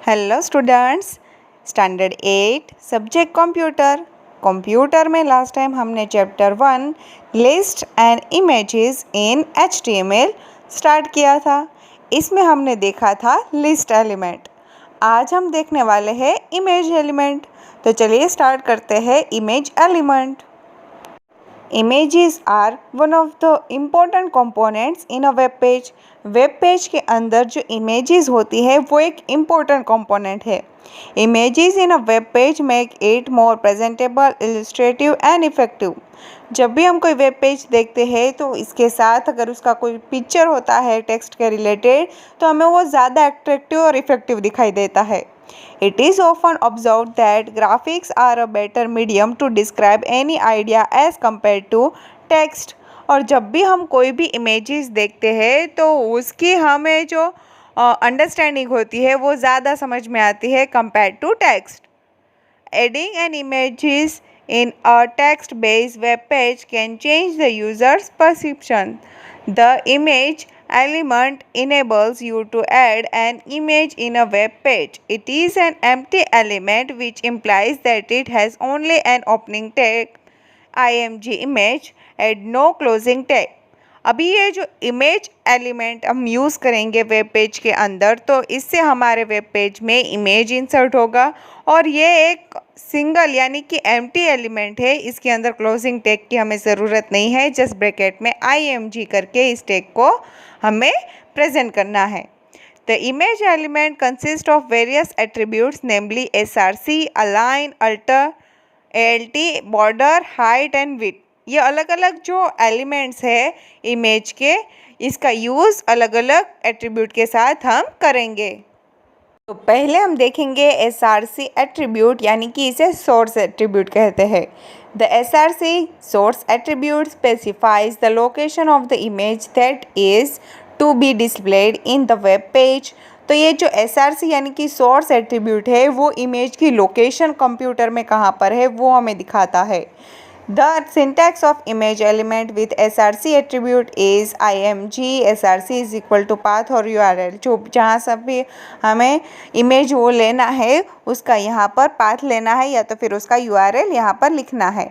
Hello students, standard 8 subject computer. Computer में last time हमने chapter 1 list and images in HTML start किया था। इसमें हमने देखा था लिस्ट एलिमेंट। आज हम देखने वाले हैं इमेज एलिमेंट। तो चलिए स्टार्ट करते हैं image element. Images are one of the important components in a web page. Web page के अंदर जो इमेजेस होती है वो एक इम्पोर्टेंट कंपोनेंट है। Images in a web page make it more presentable, illustrative and effective. जब भी हम कोई वेब पेज देखते हैं तो इसके साथ अगर उसका कोई पिक्चर होता है टेक्स्ट के रिलेटेड तो हमें वो ज़्यादा अट्रैक्टिव और इफेक्टिव दिखाई देता है। It is often observed that graphics are a better medium to describe any idea as compared to text। और जब भी हम कोई भी इमेजेस देखते हैं तो उसकी हमें जो अंडरस्टैंडिंग होती है वो ज़्यादा समझ में आती है compare to text. Adding an images in a text-based web page can change the user's perception. The image element enables you to add an image in a web page. It is an empty element which implies that it has only an opening tag, img image, and no closing tag. अभी ये जो image element हम use करेंगे web page के अंदर तो इससे हमारे वेब पेज में इमेज इंसर्ट होगा और ये एक सिंगल यानी कि एम्प्टी एलिमेंट है। इसके अंदर क्लोजिंग टैग की हमें ज़रूरत नहीं है, जस्ट ब्रैकेट में img करके इस टैग को हमें प्रेजेंट करना है। The image element consist of various attributes namely src, align, alter, alt, border, height and width. ये अलग अलग जो एलिमेंट्स है इमेज के, इसका यूज़ अलग अलग एट्रीब्यूट के साथ हम करेंगे। तो पहले हम देखेंगे src एट्रीब्यूट यानी कि इसे सोर्स एट्रीब्यूट कहते हैं। The src source attribute specifies the location of the image that is to be displayed in the web page. तो ये जो src यानी कि सोर्स एट्रीब्यूट है वो इमेज की लोकेशन कंप्यूटर में कहाँ पर है वो हमें दिखाता है। The syntax of image element with src attribute is img src is equal to path और url। जो जहाँ सब भी हमें इमेज वो लेना है उसका यहाँ पर पाथ लेना है या तो फिर उसका url यहाँ पर लिखना है।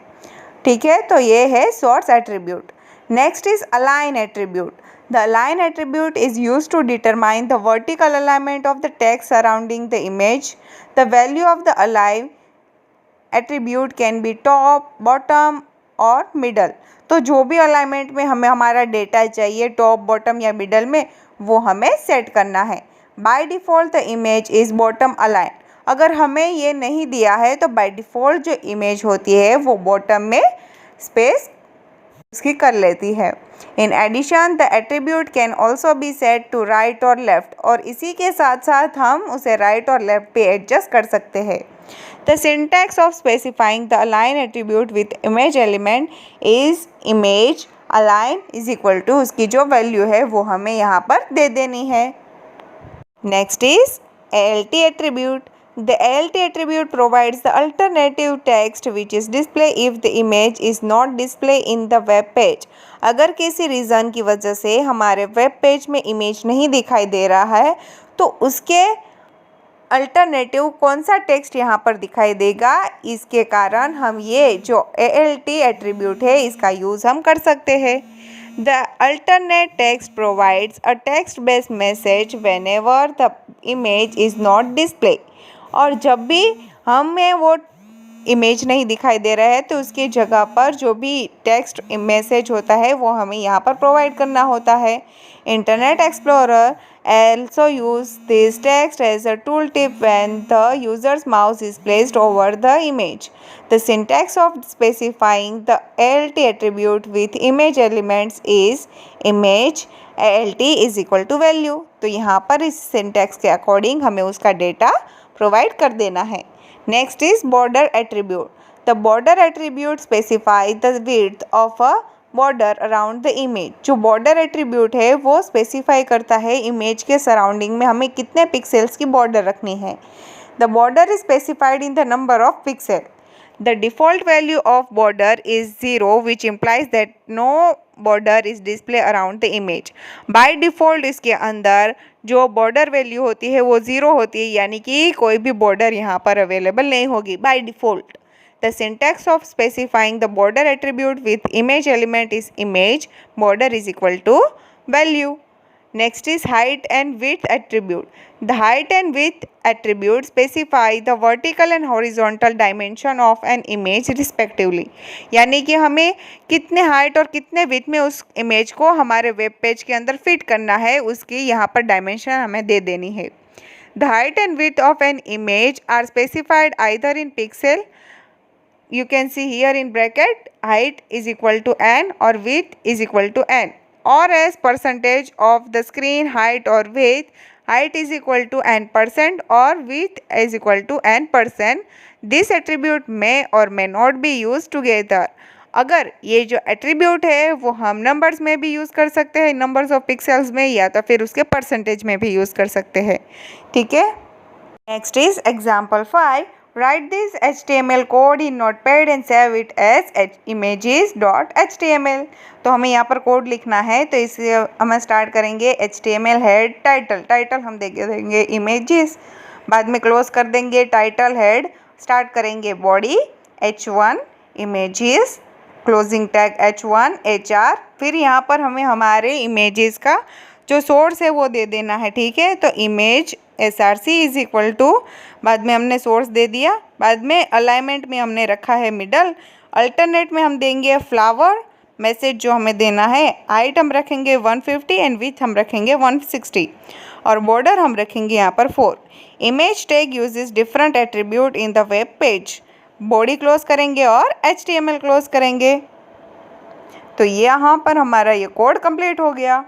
ठीक है, तो ये है source attribute. Next is align attribute. The align attribute is use to determine the vertical alignment of the text surrounding the image. The value of the align attribute can be top, bottom और middle. तो जो भी alignment में हमें हमारा data चाहिए top, bottom या middle में वो हमें सेट करना है। By default the image is bottom align. अगर हमें ये नहीं दिया है तो बाय डिफ़ॉल्ट जो इमेज होती है वो बॉटम में स्पेस उसकी कर लेती है। In addition the attribute can also be set to right और लेफ़्ट। और इसी के साथ साथ हम उसे राइट और लेफ़्ट पे एडजस्ट कर सकते हैं। The syntax of specifying the align attribute with image element is image align is equal to उसकी जो वैल्यू है वो हमें यहाँ पर दे देनी है। Next is alt attribute. The alt attribute provides the alternative text which is display if the image is not display in the web page. अगर किसी रीज़न की वजह से हमारे वेब पेज में इमेज नहीं दिखाई दे रहा है तो उसके अल्टरनेटिव कौन सा टेक्स्ट यहाँ पर दिखाई देगा, इसके कारण हम ये जो alt एट्रीब्यूट है इसका यूज़ हम कर सकते हैं। The alternate text provides a text based message whenever the image is not display. और जब भी हमें वो इमेज नहीं दिखाई दे रहा है तो उसकी जगह पर जो भी टेक्स्ट मैसेज होता है वो हमें यहाँ पर प्रोवाइड करना होता है। Internet explorer also use this text as a tooltip when the user's mouse is placed over the image. The syntax of specifying the alt attribute with image elements is image alt is equal to value। तो यहाँ पर इस syntax के according हमें उसका data provide कर देना है। Next is border attribute. The border attribute specify the width of a border around the image. जो बॉर्डर एट्रीब्यूट है वो स्पेसिफाई करता है इमेज के सराउंडिंग में हमें कितने पिक्सेल्स की बॉर्डर रखनी है। The border is specified in the number of pixel. The default value of border is 0, which implies that no border is displayed around the image. By default इसके अंदर जो border value होती है वो 0 होती है, यानी कि कोई भी border यहाँ पर available नहीं होगी by default. The syntax of specifying the border attribute with image element is image border is equal to value. Next is height and width attribute. The height and width attribute specify the vertical and horizontal dimension of an image respectively. यानी कि हमें कितने height और कितने width में उस image को हमारे वेब पेज के अंदर फिट करना है, उसकी यहाँ पर डायमेंशन हमें दे देनी है. The height and width of an image are specified either in pixel. You can see here in bracket, height is equal to n or width is equal to n, or as percentage of the screen height or width, height is equal to n% or width is equal to n%. This attribute may or may not be used together. अगर ये जो attribute है वो हम numbers में भी use कर सकते हैं, नंबर्स ऑफ पिक्सेल्स में, या तो फिर उसके परसेंटेज में भी यूज़ कर सकते हैं. ठीक है. Next is example 5. Write this HTML code in Notepad and save it as images.html. तो हमें यहाँ पर कोड लिखना है, तो इसे हम स्टार्ट करेंगे HTML हेड टाइटल हम देंगे इमेजेस, बाद में क्लोज कर देंगे टाइटल हेड, स्टार्ट करेंगे body h1 images, closing tag h1 hr. फिर यहाँ पर हमें हमारे इमेजेस का जो सोर्स है वो दे देना है. ठीक है. तो image src is equal to, बाद में हमने सोर्स दे दिया, बाद में अलाइनमेंट में हमने रखा है मिडल, अल्टरनेट में हम देंगे फ्लावर. मैसेज जो हमें देना है, हाइट हम रखेंगे 150 एंड विथ हम रखेंगे 160 और बॉर्डर हम रखेंगे यहाँ पर 4. Image tag uses different attribute in the web page. Body close करेंगे और HTML क्लोज करेंगे. तो यहाँ पर हमारा ये कोड कंप्लीट हो गया.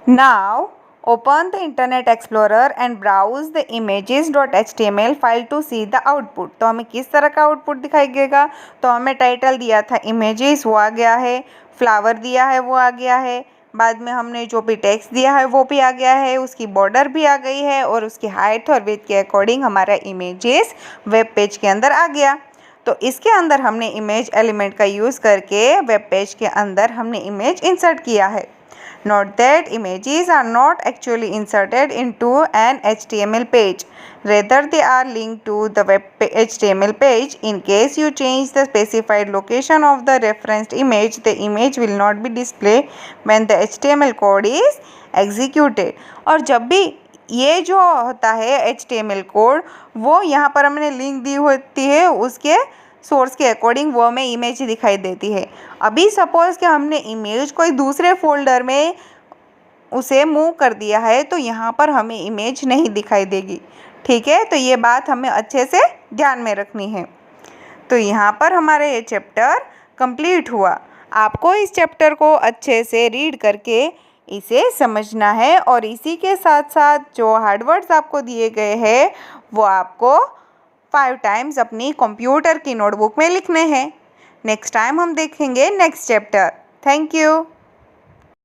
Now open the Internet Explorer and browse the images.html file to see the output. तो हमें किस तरह का आउटपुट दिखाई देगा. तो हमें टाइटल दिया था इमेजेस, वो आ गया है. फ्लावर दिया है, वो आ गया है. बाद में हमने जो भी टेक्स्ट दिया है वो भी आ गया है, उसकी बॉर्डर भी आ गई है, और उसकी हाइट और विड्थ के अकॉर्डिंग हमारा इमेजेस वेब पेज के अंदर आ गया. तो इसके अंदर हमने इमेज एलिमेंट का यूज़ करके वेब पेज के अंदर हमने इमेज इंसर्ट किया है. Note that images are not actually inserted into an HTML page. Rather, they are linked to the web HTML page. In case you change the specified location of the referenced image, the image will not be displayed when the HTML code is executed. और जब भी ये जो होता है HTML code, वो यहाँ पर हमने लिंक दी होती है उसके सोर्स के अकॉर्डिंग, वो हमें इमेज दिखाई देती है. अभी सपोज़ कि हमने इमेज कोई दूसरे फोल्डर में उसे मूव कर दिया है, तो यहाँ पर हमें इमेज नहीं दिखाई देगी. ठीक है. तो ये बात हमें अच्छे से ध्यान में रखनी है. तो यहाँ पर हमारा ये चैप्टर कंप्लीट हुआ. आपको इस चैप्टर को अच्छे से रीड करके इसे समझना है, और इसी के साथ साथ जो हार्ड वर्ड्स आपको दिए गए हैं वो आपको 5 टाइम्स अपनी कंप्यूटर की नोटबुक में लिखने हैं. नेक्स्ट टाइम हम देखेंगे नेक्स्ट चैप्टर. Thank you.